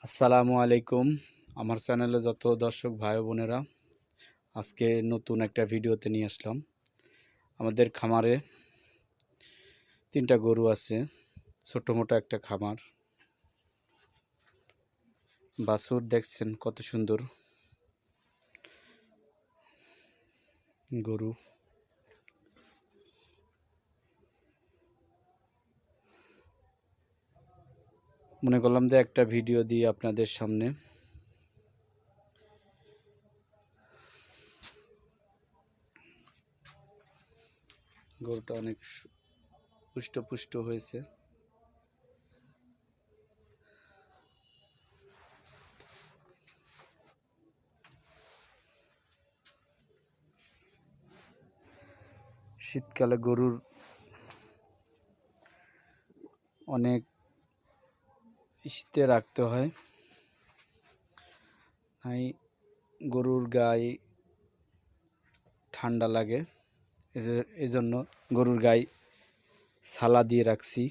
আসসালামু আলাইকুম। আমার চ্যানেলে যত দর্শক ভাই ও বোনেরা, আজকে নতুন একটা ভিডিওতে নিয়ে আসলাম। আমাদের খামারে ৩টা গরু আছে, ছোট-মোটো একটা খামার। বাছুর দেখছেন কত সুন্দর গরু। মনে করলাম যে একটা ভিডিও দিই আপনাদের সামনে। গরুটা অনেক হুষ্ট-পুষ্ট হয়েছে। শীতকালে গরুর অনেক ইসিতে রাখতে হয়। গরুর গায়ে ঠান্ডা লাগে, এজন্য গরুর গায়ে ছালা দিয়ে রাখছি।